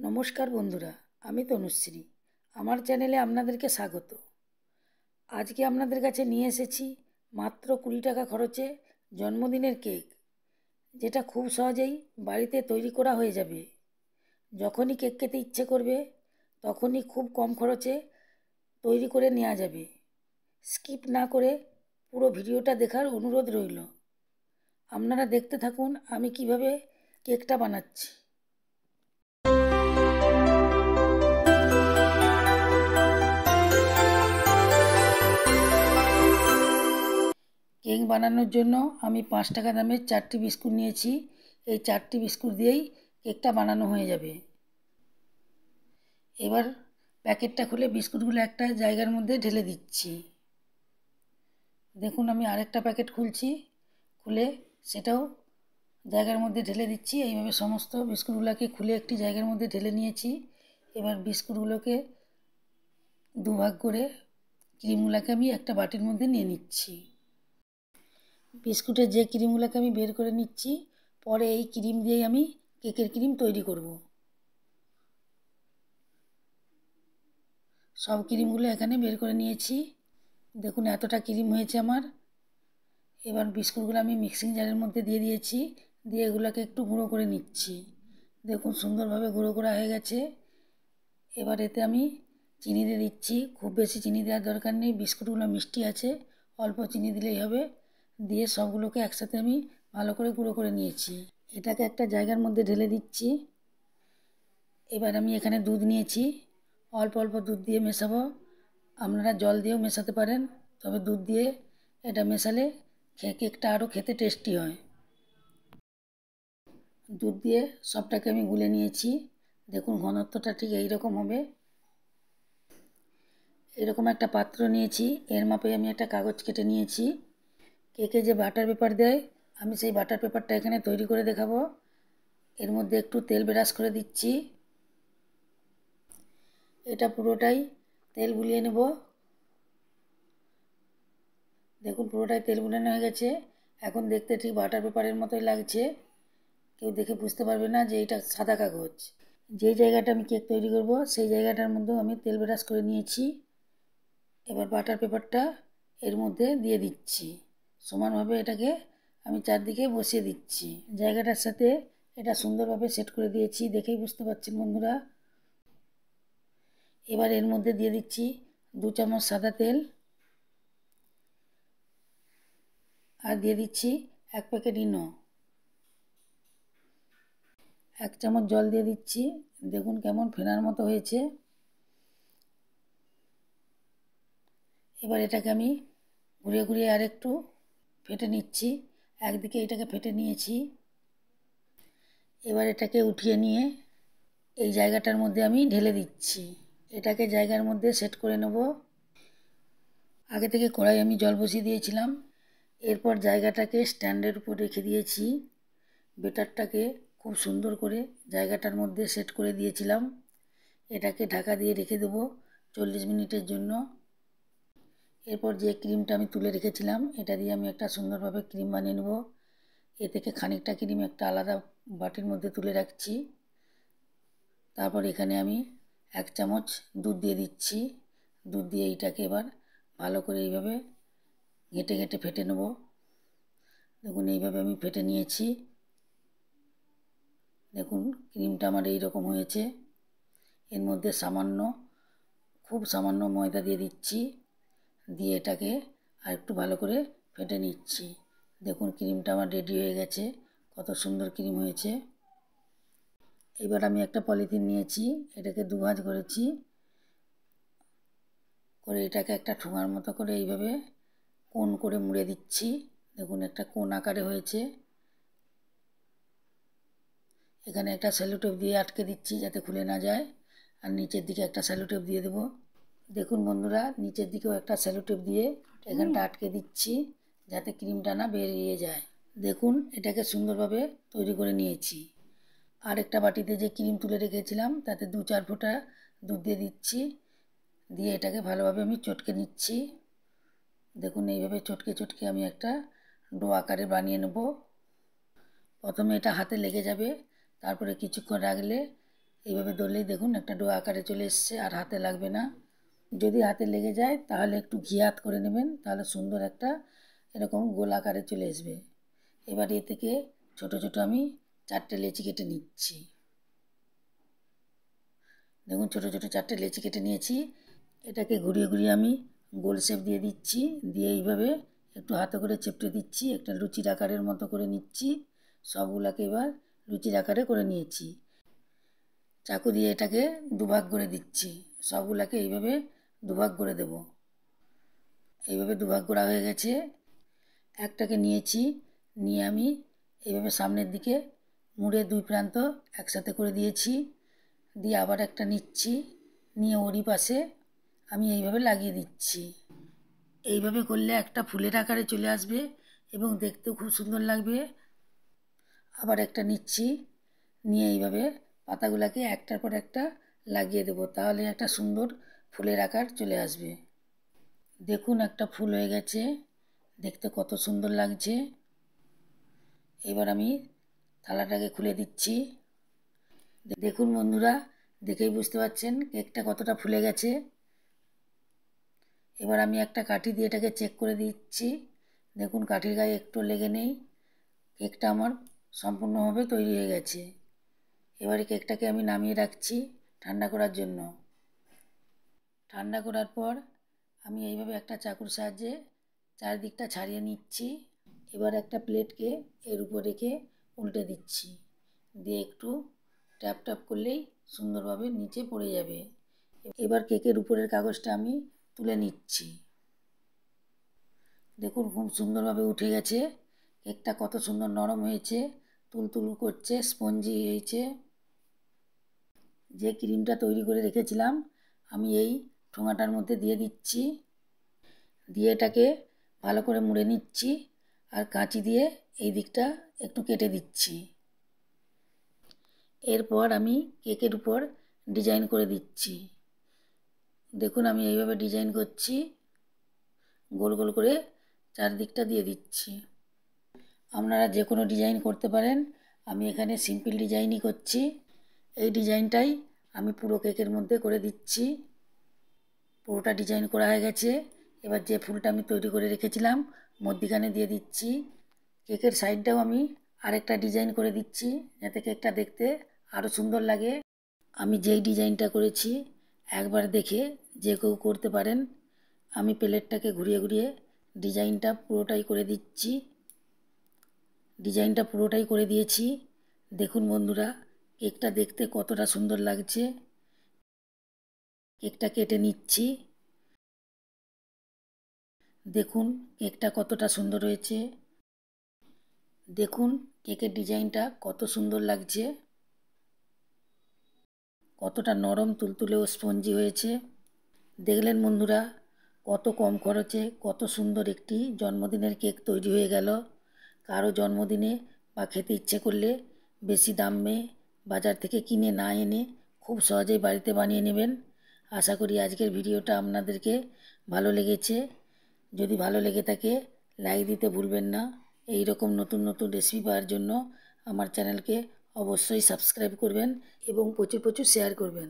নমস্কার বন্ধুরা, আমি তনুশ্রী। আমার চ্যানেলে আপনাদেরকে স্বাগত। আজকে আপনাদের কাছে নিয়ে এসেছি মাত্র 20 টাকা খরচে জন্মদিনের কেক, যেটা খুব সহজেই বাড়িতে তৈরি করা হয়ে যাবে। যখনই কেক খেতে ইচ্ছে করবে তখনই খুব কম খরচে তৈরি করে নেওয়া যাবে। স্কিপ না করে পুরো ভিডিওটা দেখার অনুরোধ রইল। আপনারা দেখতে থাকুন আমি কিভাবে কেকটা বানাচ্ছি। কেক বানানোর জন্য আমি 5 টাকা দামের 4টি বিস্কুট নিয়েছি। এই 4টি বিস্কুট দিয়েই কেকটা বানানো হয়ে যাবে। এবার প্যাকেটটা খুলে বিস্কুটগুলো একটা জায়গার মধ্যে ঢেলে দিচ্ছি। দেখুন আমি আরেকটা প্যাকেট খুলছি, খুলে সেটাও জায়গার মধ্যে ঢেলে দিচ্ছি। এইভাবে সমস্ত বিস্কুটগুলোকে খুলে একটি জায়গার মধ্যে ঢেলে নিয়েছি। এবার বিস্কুটগুলোকে দুভাগ করে ক্রিমগুলোকে আমি একটা বাটির মধ্যে নিয়ে নিচ্ছি। বিস্কুটের যে ক্রিমগুলোকে আমি বের করে নিচ্ছি, পরে এই ক্রিম দিয়েই আমি কেকের ক্রিম তৈরি করব। সব ক্রিমগুলো এখানে বের করে নিয়েছি। দেখুন এতটা ক্রিম হয়েছে আমার। এবার বিস্কুটগুলো আমি মিক্সিং জারের মধ্যে দিয়ে দিয়েছি, দিয়ে এগুলোকে একটু গুঁড়ো করে নিচ্ছি। দেখুন সুন্দরভাবে গুঁড়ো করা হয়ে গেছে। এবার এতে আমি চিনি দিয়ে দিচ্ছি। খুব বেশি চিনি দেওয়ার দরকার নেই, বিস্কুটগুলো মিষ্টি আছে, অল্প চিনি দিলেই হবে। দিয়ে সবগুলোকে একসাথে আমি ভালো করে গুঁড়ো করে নিয়েছি। এটাকে একটা জায়গার মধ্যে ঢেলে দিচ্ছি। এবার আমি এখানে দুধ নিয়েছি, অল্প অল্প দুধ দিয়ে মেশাবো। আপনারা জল দিয়েও মেশাতে পারেন, তবে দুধ দিয়ে এটা মেশালে কেকটা আরও খেতে টেস্টি হয়। দুধ দিয়ে সবটাকে আমি গুলে নিয়েছি। দেখুন ঘনত্বটা ঠিক এই রকম হবে। এরকম একটা পাত্র নিয়েছি, এর মাপে আমি একটা কাগজ কেটে নিয়েছি। কেকে যে বাটার পেপার দেয়, আমি সেই বাটার পেপারটা এখানে তৈরি করে দেখাবো। এর মধ্যে একটু তেল ব্রাশ করে দিচ্ছি। এটা পুরোটাই তেল বুলিয়ে নেব। দেখুন পুরোটাই তেল বুলানো হয়ে গেছে। এখন দেখতে ঠিক বাটার পেপারের মতোই লাগছে, কেউ দেখে বুঝতে পারবে না যে এটা সাদা কাগজ। যেই জায়গাটা আমি কেক তৈরি করব সেই জায়গাটার মধ্যেও আমি তেল ব্রাশ করে নিয়েছি। এবার বাটার পেপারটা এর মধ্যে দিয়ে দিচ্ছি। সমানভাবে এটাকে আমি চারদিকে বসিয়ে দিচ্ছি। জায়গাটার সাথে এটা সুন্দরভাবে সেট করে দিয়েছি, দেখেই বুঝতে পারছেন বন্ধুরা। এবার এর মধ্যে দিয়ে দিচ্ছি 2 চামচ সাদা তেল, আর দিয়ে দিচ্ছি 1 প্যাকেট ইনো। 1 চামচ জল দিয়ে দিচ্ছি। দেখুন কেমন ফেনার মতো হয়েছে। এবার এটাকে আমি ঘুরিয়ে ঘুরিয়ে আর একটু ফেটে নিচ্ছি। একদিকে এটাকে ফেটে নিয়েছি। এবার এটাকে উঠিয়ে নিয়ে এই জায়গাটার মধ্যে আমি ঢেলে দিচ্ছি। এটাকে জায়গার মধ্যে সেট করে নেব। আগে থেকে কড়াই আমি জল বসিয়ে দিয়েছিলাম। এরপর জায়গাটাকে স্ট্যান্ডের উপর রেখে দিয়েছি। বেটারটাকে খুব সুন্দর করে জায়গাটার মধ্যে সেট করে দিয়েছিলাম। এটাকে ঢাকা দিয়ে রেখে দেবো 40 মিনিটের জন্য। এরপর যে ক্রিমটা আমি তুলে রেখেছিলাম এটা দিয়ে আমি একটা সুন্দরভাবে ক্রিম বানিয়ে নেব। এ থেকে খানিকটা ক্রিম একটা আলাদা বাটির মধ্যে তুলে রাখছি। তারপর এখানে আমি 1 চামচ দুধ দিয়ে দিচ্ছি। দুধ দিয়ে এইটাকে এবার ভালো করে এইভাবে ঘেঁটে ঘেঁটে ফেটে নেব। দেখুন এইভাবে আমি ফেটে নিয়েছি। দেখুন ক্রিমটা আমার এই রকম হয়েছে। এর মধ্যে খুব সামান্য ময়দা দিয়ে দিচ্ছি, দিয়ে এটাকে আর একটু ভালো করে ফেটে নিচ্ছি। দেখুন ক্রিমটা আমার রেডি হয়ে গেছে, কত সুন্দর ক্রিম হয়েছে। এবার আমি একটা পলিথিন নিয়েছি, এটাকে দুভাঁজ করেছি, করে এটাকে একটা ঠোঙার মতো করে এইভাবে কোণ করে মুড়ে দিচ্ছি। দেখুন একটা কোণ আকারে হয়েছে। এখানে একটা স্যালো-টেপ দিয়ে আটকে দিচ্ছি যাতে খুলে না যায়, আর নিচের দিকে একটা স্যালো-টেপ দিয়ে দেবো। দেখুন বন্ধুরা নিচের দিকেও একটা স্যালো-টেপ দিয়ে এখানটা আটকে দিচ্ছি যাতে ক্রিমটা না বেরিয়ে যায়। দেখুন এটাকে সুন্দরভাবে তৈরি করে নিয়েছি। আর একটা বাটিতে যে ক্রিম তুলে রেখেছিলাম তাতে 2-4 ফোঁটা দুধ দিয়ে দিচ্ছি, দিয়ে এটাকে ভালোভাবে আমি চটকে নিচ্ছি। দেখুন এইভাবে চটকে চটকে আমি একটা ডো আকারে বানিয়ে নেব। প্রথমে এটা হাতে লেগে যাবে, তারপরে কিছুক্ষণ রাখলে এইভাবে ধরলেই দেখুন একটা ডো আকারে চলে এসছে, আর হাতে লাগবে না। যদি হাতে লেগে যায় তাহলে একটু ঘি হাত করে নেবেন, তাহলে সুন্দর একটা এরকম গোল আকারে চলে আসবে। এবার এ থেকে ছোট ছোট আমি 4টে লেচি কেটে নিচ্ছি। দেখুন ছোট ছোট 4টে লেচি কেটে নিয়েছি। এটাকে ঘুরিয়ে ঘুরিয়ে আমি গোল শেপ দিয়ে দিচ্ছি, দিয়ে এইভাবে একটু হাতে করে চেপটে দিচ্ছি, একটা লুচির আকারের মতো করে নিচ্ছি। সবগুলোকে এবার লুচির আকারে করে নিয়েছি। চাকু দিয়ে এটাকে দুভাগ করে দিচ্ছি, সবগুলোকে এইভাবে দুভাগ করে দেব। এইভাবে দুভাগ করা হয়ে গেছে। একটাকে নিয়েছি, নিয়ে আমি এইভাবে সামনের দিকে মুড়ে 2 প্রান্ত একসাথে করে দিয়েছি, দিয়ে আবার একটা নিচ্ছি, নিয়ে ওরই পাশে আমি এইভাবে লাগিয়ে দিচ্ছি। এইভাবে করলে একটা ফুলের আকারে চলে আসবে এবং দেখতেও খুব সুন্দর লাগবে। আবার একটা নিচ্ছি, নিয়ে এইভাবে পাতাগুলোকে একটার পর একটা লাগিয়ে দেবো, তাহলে একটা সুন্দর ফুলের আকার চলে আসবে। দেখুন একটা ফুল হয়ে গেছে, দেখতে কত সুন্দর লাগছে। এবার আমি থালাটাকে খুলে দিচ্ছি। দেখুন বন্ধুরা, দেখেই বুঝতে পারছেন কেকটা কতটা ফুলে গেছে। এবার আমি একটা কাঠি দিয়ে এটাকে চেক করে দিচ্ছি। দেখুন কাঠির গায়ে একটু লেগে নেই। কেকটা আমার সম্পূর্ণভাবে তৈরি হয়ে গেছে। এবারে কেকটাকে আমি নামিয়ে রাখছি ঠান্ডা করার জন্য। ঠান্ডা করার পর আমি এইভাবে একটা চাকুর সাহায্যে চারিদিকটা ছাড়িয়ে নিচ্ছি। এবার একটা প্লেটকে এর উপর রেখে উল্টে দিচ্ছি, দিয়ে একটু ট্যাপ ট্যাপ করলেই সুন্দরভাবে নিচে পড়ে যাবে। এবার কেকের উপরের কাগজটা আমি তুলে নিচ্ছি। দেখুন খুব সুন্দরভাবে উঠে গেছে। কেকটা কত সুন্দর নরম হয়েছে, তুলতুল করছে, স্পঞ্জি হয়েছে। যে ক্রিমটা তৈরি করে রেখেছিলাম আমি এই ঠোঙাটার মধ্যে দিয়ে দিচ্ছি, দিয়ে এটাকে ভালো করে মুড়ে নিচ্ছি, আর কাঁচি দিয়ে এই দিকটা একটু কেটে দিচ্ছি। এরপর আমি কেকের উপর ডিজাইন করে দিচ্ছি। দেখুন আমি এইভাবে ডিজাইন করছি, গোল গোল করে চারদিকটা দিয়ে দিচ্ছি। আপনারা যে কোনো ডিজাইন করতে পারেন, আমি এখানে সিম্পল ডিজাইনই করছি। এই ডিজাইনটাই আমি পুরো কেকের মধ্যে করে দিচ্ছি। পুরোটা ডিজাইন করা হয়ে গেছে। এবার যে ফুলটা আমি তৈরি করে রেখেছিলাম মধ্যিখানে দিয়ে দিচ্ছি। কেকের সাইডটাও আমি আরেকটা ডিজাইন করে দিচ্ছি, যাতে কেকটা দেখতে আরও সুন্দর লাগে। আমি যেই ডিজাইনটা করেছি একবার দেখে যে কেউ করতে পারেন। আমি প্লেটটাকে ঘুরিয়ে ঘুরিয়ে ডিজাইনটা পুরোটাই করে দিচ্ছি। ডিজাইনটা পুরোটাই করে দিয়েছি। দেখুন বন্ধুরা, কেকটা দেখতে কতটা সুন্দর লাগছে। কেকটা কেটে নিচ্ছি। দেখুন কেকটা কতটা সুন্দর হয়েছে। দেখুন কেকের ডিজাইনটা কত সুন্দর লাগছে, কতটা নরম তুলতুলে ও স্পঞ্জি হয়েছে। দেখলেন বন্ধুরা, কত কম খরচে কত সুন্দর একটি জন্মদিনের কেক তৈরি হয়ে গেল। কারো জন্মদিনে বা খেতে ইচ্ছে করলে বেশি দামে বাজার থেকে কিনে না এনে খুব সহজেই বাড়িতে বানিয়ে নেবেন। আশা করি আজকের ভিডিওটা আপনাদেরকে ভালো লেগেছে। যদি ভালো লেগে থাকে লাইক দিতে ভুলবেন না। এই রকম নতুন নতুন রেসিপি পাওয়ার জন্য আমার চ্যানেলকে অবশ্যই সাবস্ক্রাইব করবেন এবং প্রচুর প্রচুর শেয়ার করবেন।